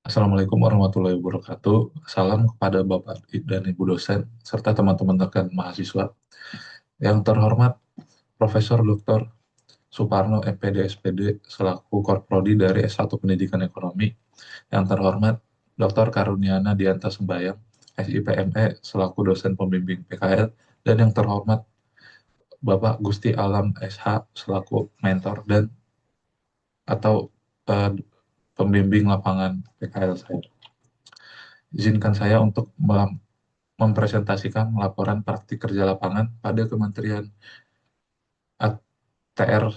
Assalamualaikum warahmatullahi wabarakatuh. Salam kepada Bapak dan Ibu dosen, serta teman-teman rekan mahasiswa. Yang terhormat Profesor Dr. Suparno, MPD, SPD, selaku Korprodi dari S1 Pendidikan Ekonomi. Yang terhormat Dr. Karuniana Dianta Sembayang, SIPME, selaku dosen pembimbing PKL. Dan yang terhormat Bapak Gusti Alam SH, selaku mentor dan atau eh, pembimbing lapangan PKL saya. Izinkan saya untuk mempresentasikan laporan praktik kerja lapangan pada Kementerian ATR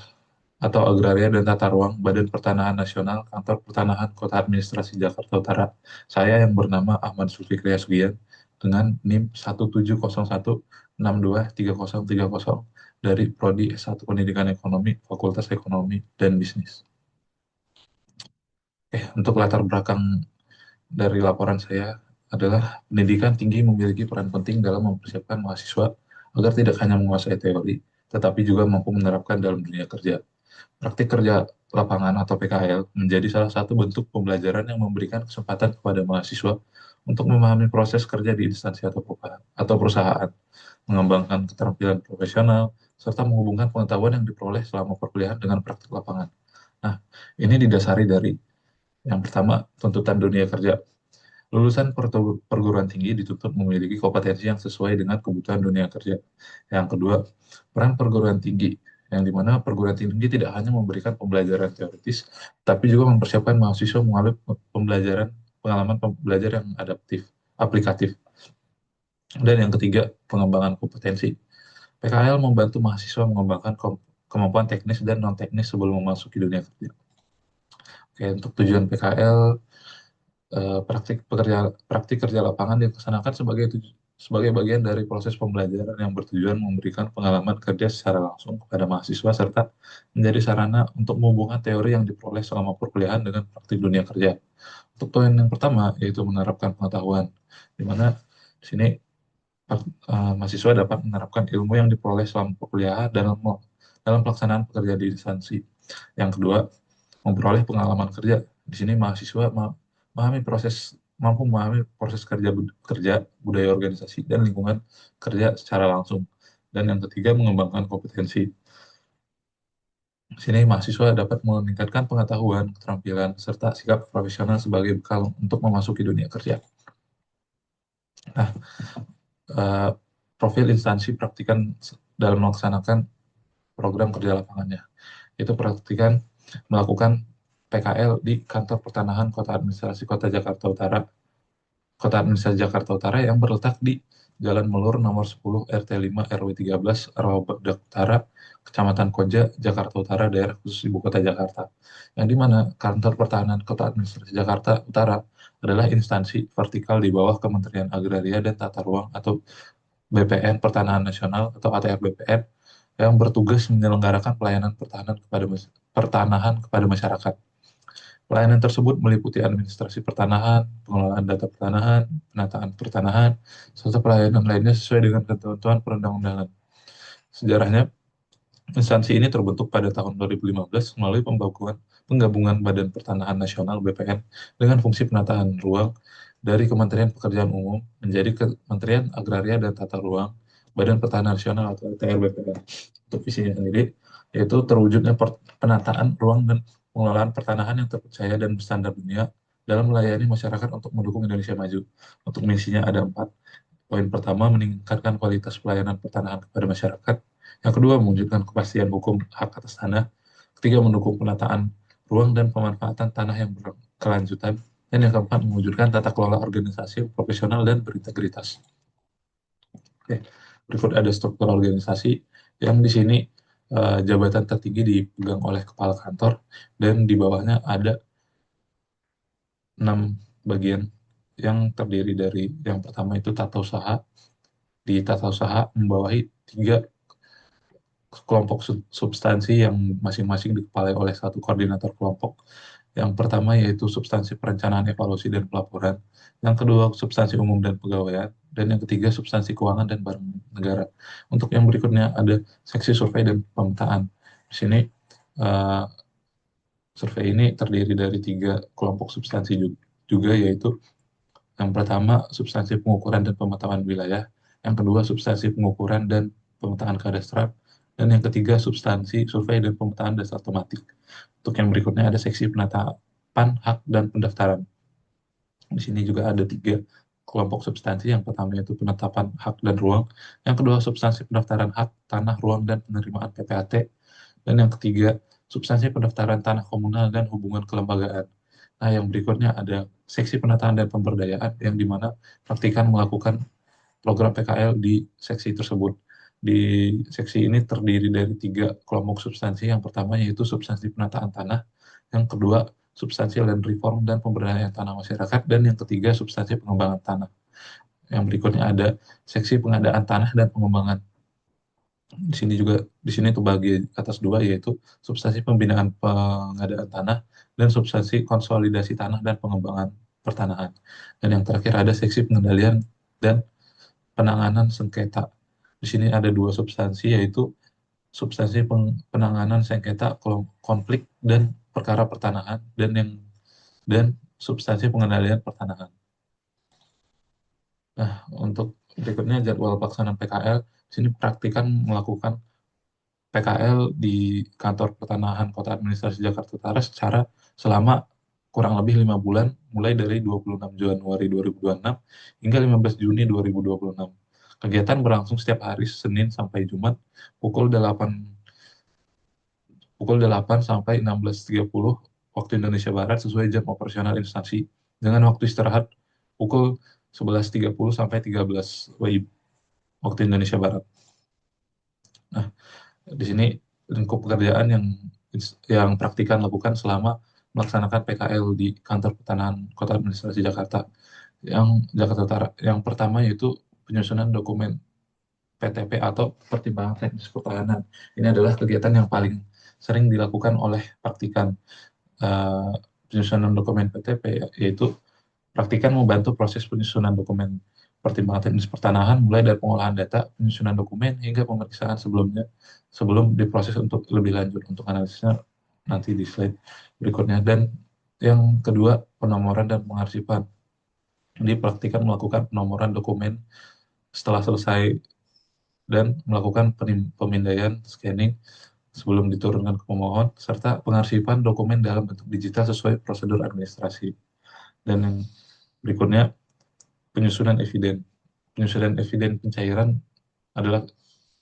atau Agraria dan Tata Ruang Badan Pertanahan Nasional Kantor Pertanahan Kota Administrasi Jakarta Utara. Saya yang bernama Ahmad Sulfikri Sugian dengan NIM 17016262300 dari Prodi S1 Pendidikan Ekonomi Fakultas Ekonomi dan Bisnis. Untuk latar belakang dari laporan saya adalah pendidikan tinggi memiliki peran penting dalam mempersiapkan mahasiswa agar tidak hanya menguasai teori, tetapi juga mampu menerapkan dalam dunia kerja. Praktik kerja lapangan atau PKL menjadi salah satu bentuk pembelajaran yang memberikan kesempatan kepada mahasiswa untuk memahami proses kerja di instansi atau perusahaan, mengembangkan keterampilan profesional, serta menghubungkan pengetahuan yang diperoleh selama perkuliahan dengan praktik lapangan. Nah, ini didasari dari yang pertama, tuntutan dunia kerja. Lulusan perguruan tinggi dituntut memiliki kompetensi yang sesuai dengan kebutuhan dunia kerja. Yang kedua, peran perguruan tinggi, yang dimana perguruan tinggi tidak hanya memberikan pembelajaran teoritis, tapi juga mempersiapkan mahasiswa mengalami pengalaman belajar yang adaptif, aplikatif. Dan yang ketiga, pengembangan kompetensi. PKL membantu mahasiswa mengembangkan kemampuan teknis dan non-teknis sebelum memasuki dunia kerja. Oke, untuk tujuan PKL, praktik kerja lapangan dilaksanakan sebagai bagian dari proses pembelajaran yang bertujuan memberikan pengalaman kerja secara langsung kepada mahasiswa serta menjadi sarana untuk menghubungkan teori yang diperoleh selama perkuliahan dengan praktik dunia kerja. Untuk poin yang pertama yaitu menerapkan pengetahuan, di mana di sini mahasiswa dapat menerapkan ilmu yang diperoleh selama perkuliahan dalam pelaksanaan pekerjaan di instansi. Yang kedua, memperoleh pengalaman kerja. Di sini mahasiswa mampu memahami proses kerja, budaya organisasi, dan lingkungan kerja secara langsung. Dan yang ketiga, mengembangkan kompetensi. Di sini mahasiswa dapat meningkatkan pengetahuan, keterampilan, serta sikap profesional sebagai bekal untuk memasuki dunia kerja. Nah, eh, profil instansi praktikan dalam melaksanakan program kerja lapangannya. Itu praktikan melakukan PKL di Kantor Pertanahan Kota Administrasi Kota Administrasi Jakarta Utara yang berletak di Jalan Melur nomor 10 RT 5 RW 13 Rawabadak Utara, Kecamatan Koja, Jakarta Utara, daerah khusus Ibu Kota Jakarta. Yang di mana Kantor Pertahanan Kota Administrasi Jakarta Utara adalah instansi vertikal di bawah Kementerian Agraria dan Tata Ruang atau BPN Pertanahan Nasional atau ATR BPN yang bertugas menyelenggarakan pelayanan pertanahan kepada masyarakat. Pelayanan tersebut meliputi administrasi pertanahan, pengelolaan data pertanahan, penataan pertanahan, serta pelayanan lainnya sesuai dengan ketentuan perundang-undangan. Sejarahnya, instansi ini terbentuk pada tahun 2015 melalui penggabungan Badan Pertanahan Nasional (BPN) dengan fungsi penataan ruang dari Kementerian Pekerjaan Umum menjadi Kementerian Agraria dan Tata Ruang Badan Pertanahan Nasional atau TRBPN. Untuk visinya sendiri, yaitu terwujudnya penataan ruang dan pengelolaan pertanahan yang terpercaya dan berstandar dunia dalam melayani masyarakat untuk mendukung Indonesia maju. Untuk misinya ada 4. Poin pertama, meningkatkan kualitas pelayanan pertanahan kepada masyarakat. Yang kedua, mewujudkan kepastian hukum hak atas tanah. Ketiga, mendukung penataan ruang dan pemanfaatan tanah yang berkelanjutan. Dan yang keempat, mewujudkan tata kelola organisasi profesional dan berintegritas. Oke, berikut ada struktur organisasi yang di sini jabatan tertinggi dipegang oleh kepala kantor dan di bawahnya ada 6 bagian yang terdiri dari yang pertama itu tata usaha. Di tata usaha membawahi 3 kelompok substansi yang masing-masing dikepalai oleh satu koordinator kelompok. Yang pertama yaitu substansi perencanaan, evaluasi, dan pelaporan. Yang kedua, substansi umum dan pegawaian. Dan yang ketiga, substansi keuangan dan barang negara. Untuk yang berikutnya ada seksi survei dan pemetaan. Di sini survei ini terdiri dari 3 kelompok substansi juga, yaitu yang pertama substansi pengukuran dan pemetaan wilayah, yang kedua substansi pengukuran dan pemetaan kadastral, dan yang ketiga substansi survei dan pemetaan dasar tematik. Untuk yang berikutnya ada seksi penetapan hak dan pendaftaran. Di sini juga ada tiga kelompok substansi. Yang pertama itu penetapan hak dan ruang, yang kedua substansi pendaftaran hak, tanah, ruang, dan penerimaan PPAT, dan yang ketiga substansi pendaftaran tanah komunal dan hubungan kelembagaan. Nah, yang berikutnya ada seksi penataan dan pemberdayaan, yang dimana praktikan melakukan program PKL di seksi tersebut. Di seksi ini terdiri dari tiga kelompok substansi. Yang pertama yaitu substansi penataan tanah, yang kedua substansi land reform dan pemberdayaan tanah masyarakat, dan yang ketiga substansi pengembangan tanah. Yang berikutnya ada seksi pengadaan tanah dan pengembangan. Di sini juga, di sini itu bagi atas dua, yaitu substansi pembinaan pengadaan tanah dan substansi konsolidasi tanah dan pengembangan pertanahan. Dan yang terakhir ada seksi pengendalian dan penanganan sengketa. Di sini ada dua substansi, yaitu substansi penanganan sengketa konflik dan perkara pertanahan, dan substansi pengendalian pertanahan. Nah, untuk berikutnya jadwal pelaksanaan PKL. Di sini praktikan melakukan PKL di Kantor Pertanahan Kota Administrasi Jakarta Utara secara selama kurang lebih 5 bulan, mulai dari 26 Januari 2026 hingga 15 Juni 2026. Kegiatan berlangsung setiap hari Senin sampai Jumat pukul 8 sampai 16.30 waktu Indonesia Barat sesuai jam operasional instansi, dengan waktu istirahat pukul 11.30 sampai 13 WIB waktu Indonesia Barat. Nah, di sini lingkup pekerjaan yang praktikan lakukan selama melaksanakan PKL di Kantor Pertanahan Kota Administrasi Jakarta yang Jakarta Utara. Yang pertama yaitu penyusunan dokumen PTP atau pertimbangan teknis pertahanan. Ini adalah kegiatan yang paling sering dilakukan oleh praktikan. eh, Penyusunan dokumen PTP yaitu praktikan membantu proses penyusunan dokumen pertimbangan teknis pertanahan, mulai dari pengolahan data, penyusunan dokumen, hingga pemeriksaan sebelum diproses untuk lebih lanjut. Untuk analisisnya nanti di slide berikutnya. Dan yang kedua, penomoran dan pengarsipan. Jadi praktikan melakukan penomoran dokumen setelah selesai dan melakukan pemindaian scanning sebelum diturunkan ke pemohon, serta pengarsipan dokumen dalam bentuk digital sesuai prosedur administrasi. Dan yang berikutnya, penyusunan eviden. Penyusunan eviden pencairan adalah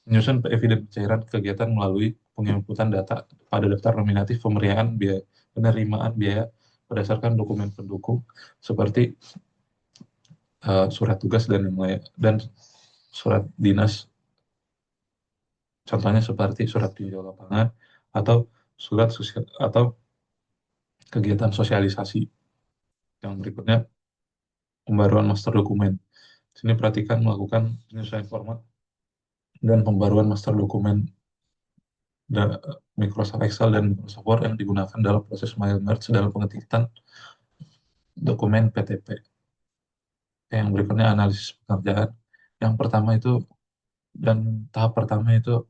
menyusun eviden pencairan kegiatan melalui penginputan data pada daftar nominatif pemberian biaya, penerimaan biaya berdasarkan dokumen pendukung seperti surat tugas dan yang lain, dan surat dinas, contohnya seperti surat tinjau lapangan atau surat sosial atau kegiatan sosialisasi. Yang berikutnya, pembaruan master dokumen. Sini perhatikan melakukan penyesuaian format dan pembaruan master dokumen Microsoft Excel dan Microsoft Word yang digunakan dalam proses file merge dalam pengetikan dokumen PTP. Yang berikutnya analisis pekerjaan. Yang pertama itu dan tahap pertama itu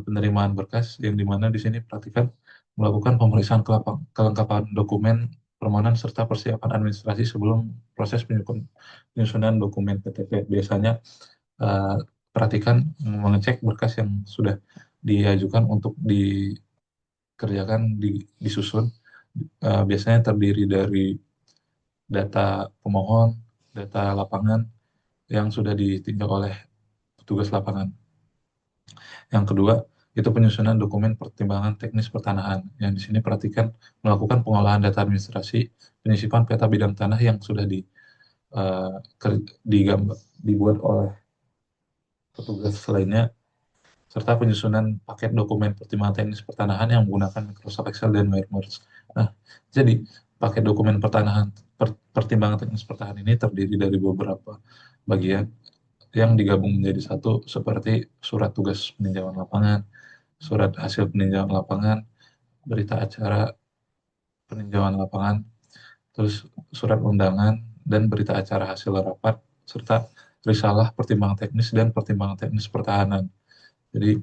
penerimaan berkas, yang dimana di sini praktikan melakukan pemeriksaan kelengkapan dokumen permohonan serta persiapan administrasi sebelum proses penyusunan dokumen PTP. Biasanya eh, perhatikan mengecek berkas yang sudah diajukan untuk dikerjakan disusun. Biasanya terdiri dari data pemohon, data lapangan yang sudah ditinjau oleh petugas lapangan. Yang kedua, itu penyusunan dokumen pertimbangan teknis pertanahan. Yang di sini perhatikan melakukan pengolahan data administrasi, penyisipan peta bidang tanah yang sudah eh, dibuat oleh petugas lainnya, serta penyusunan paket dokumen pertimbangan teknis pertanahan yang menggunakan Microsoft Excel dan WordMerge. Nah, jadi paket dokumen pertimbangan teknis pertahanan ini terdiri dari beberapa bagian yang digabung menjadi satu, seperti surat tugas peninjauan lapangan, surat hasil peninjauan lapangan, berita acara peninjauan lapangan, terus surat undangan dan berita acara hasil rapat, serta risalah pertimbangan teknis dan pertimbangan teknis pertahanan. Jadi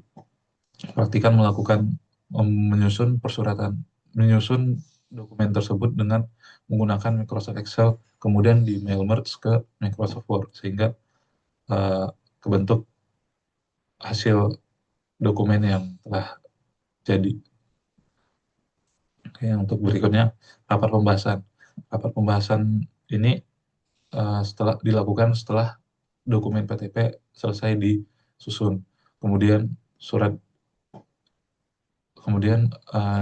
praktikan melakukan menyusun dokumen tersebut dengan menggunakan Microsoft Excel, kemudian di mail merge ke Microsoft Word, sehingga eh, kebentuk hasil dokumen yang telah jadi. Oke, untuk berikutnya, rapat pembahasan. Rapat pembahasan ini setelah dilakukan setelah dokumen PTP selesai disusun. Kemudian surat kemudian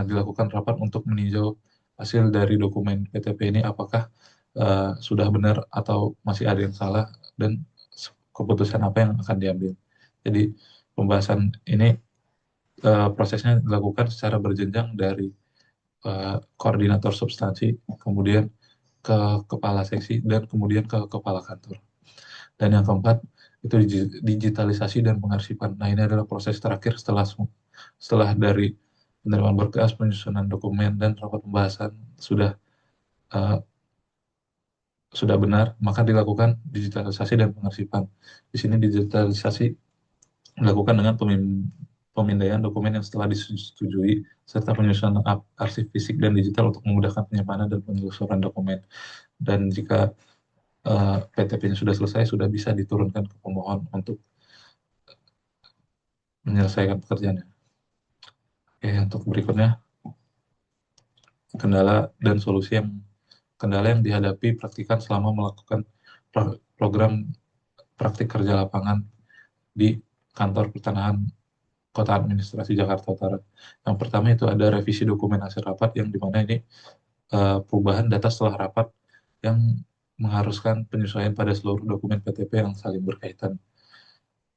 dilakukan rapat untuk meninjau hasil dari dokumen PTP ini apakah sudah benar atau masih ada yang salah dan keputusan apa yang akan diambil. Jadi pembahasan ini prosesnya dilakukan secara berjenjang dari koordinator substansi, kemudian ke kepala seksi, dan kemudian ke kepala kantor. Dan yang keempat, itu digitalisasi dan pengarsipan. Nah, ini adalah proses terakhir setelah dari penerimaan berkas, penyusunan dokumen, dan rapat pembahasan sudah uh, sudah benar, maka dilakukan digitalisasi dan pengarsipan. Di sini digitalisasi dilakukan dengan pemindaian dokumen yang setelah disetujui, serta penyusunan arsip fisik dan digital untuk memudahkan penyimpanan dan penelusuran dokumen. Dan jika PTP-nya sudah selesai, sudah bisa diturunkan ke pemohon untuk menyelesaikan pekerjaannya. Oke, untuk berikutnya, kendala yang dihadapi praktikan selama melakukan program praktik kerja lapangan di kantor pertanahan Kota Administrasi Jakarta Utara. Yang pertama itu ada revisi dokumen hasil rapat yang dimana ini perubahan data setelah rapat yang mengharuskan penyesuaian pada seluruh dokumen PTP yang saling berkaitan.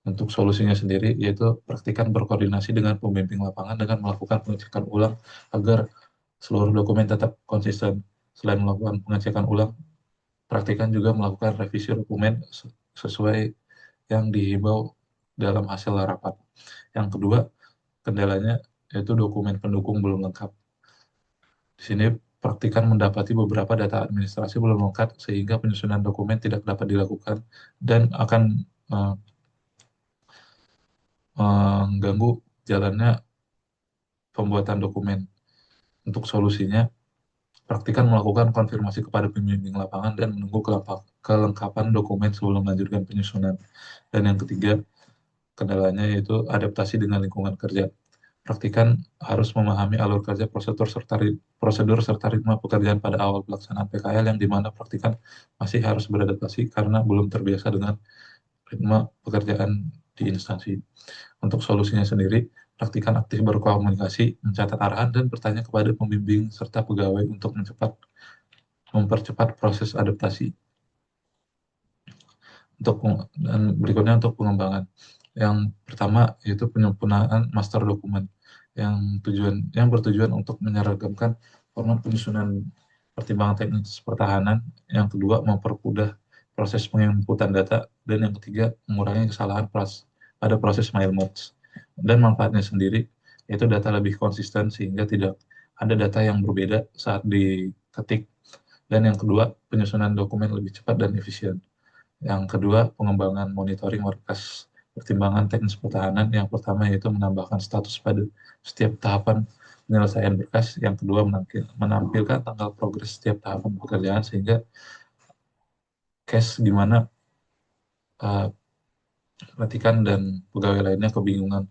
Untuk solusinya sendiri yaitu praktikan berkoordinasi dengan pembimbing lapangan dengan melakukan pengecekan ulang agar seluruh dokumen tetap konsisten. Selain melakukan pengecekan ulang, praktikan juga melakukan revisi dokumen sesuai yang dihimbau dalam hasil rapat. Yang kedua, kendalanya yaitu dokumen pendukung belum lengkap. Di sini praktikan mendapati beberapa data administrasi belum lengkap sehingga penyusunan dokumen tidak dapat dilakukan dan akan uh, mengganggu jalannya pembuatan dokumen. Untuk solusinya, praktikan melakukan konfirmasi kepada pembimbing lapangan dan menunggu kelengkapan dokumen sebelum melanjutkan penyusunan. Dan yang ketiga, kendalanya yaitu adaptasi dengan lingkungan kerja. Praktikan harus memahami alur kerja, prosedur serta ritme pekerjaan pada awal pelaksanaan PKL yang dimana praktikan masih harus beradaptasi karena belum terbiasa dengan ritme pekerjaan di instansi. Untuk solusinya sendiri, praktikan aktif berkomunikasi, mencatat arahan, dan bertanya kepada pembimbing serta pegawai untuk mempercepat proses adaptasi. Dan berikutnya untuk pengembangan. Yang pertama yaitu penyempurnaan master dokumen yang bertujuan untuk menyeragamkan format penyusunan pertimbangan teknis pertahanan. Yang kedua, mempermudah proses penginputan data, dan yang ketiga, mengurangi kesalahan pada proses mail merge. Dan manfaatnya sendiri yaitu data lebih konsisten sehingga tidak ada data yang berbeda saat diketik. Dan yang kedua, penyusunan dokumen lebih cepat dan efisien. Yang kedua, pengembangan monitoring berkas pertimbangan teknis pertahanan. Yang pertama yaitu menambahkan status pada setiap tahapan penyelesaian berkas. Yang kedua, menampilkan tanggal progres setiap tahapan pekerjaan sehingga case di mana uh, petikan dan pegawai lainnya kebingungan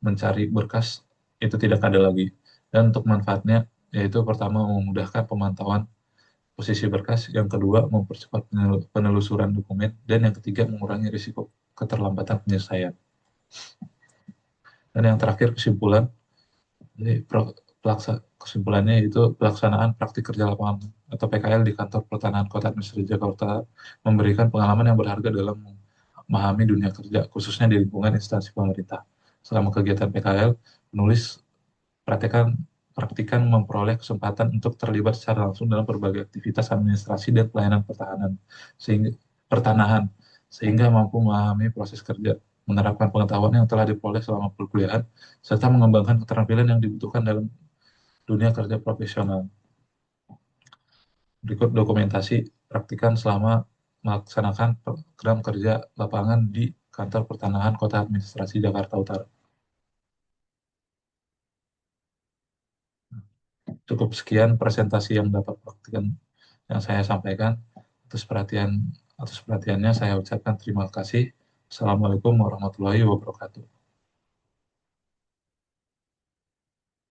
mencari berkas itu tidak ada lagi. Dan untuk manfaatnya yaitu pertama memudahkan pemantauan posisi berkas, yang kedua mempercepat penelusuran dokumen, dan yang ketiga mengurangi risiko keterlambatan penyelesaian. Dan yang terakhir kesimpulan, jadi kesimpulannya itu pelaksanaan praktik kerja lapangan atau PKL di kantor pertanahan Kota Administrasi Jakarta memberikan pengalaman yang berharga dalam memahami dunia kerja, khususnya di lingkungan instansi pemerintah. Selama kegiatan PKL, penulis praktikan praktikan memperoleh kesempatan untuk terlibat secara langsung dalam berbagai aktivitas administrasi dan pelayanan pertanahan sehingga mampu memahami proses kerja, menerapkan pengetahuan yang telah diperoleh selama perkuliahan, serta mengembangkan keterampilan yang dibutuhkan dalam dunia kerja profesional. Berikut dokumentasi praktikan selama melaksanakan program kerja lapangan di Kantor Pertanahan Kota Administrasi Jakarta Utara. Cukup sekian presentasi yang dapat praktikan yang saya sampaikan. Atas perhatiannya saya ucapkan terima kasih. Assalamualaikum warahmatullahi wabarakatuh.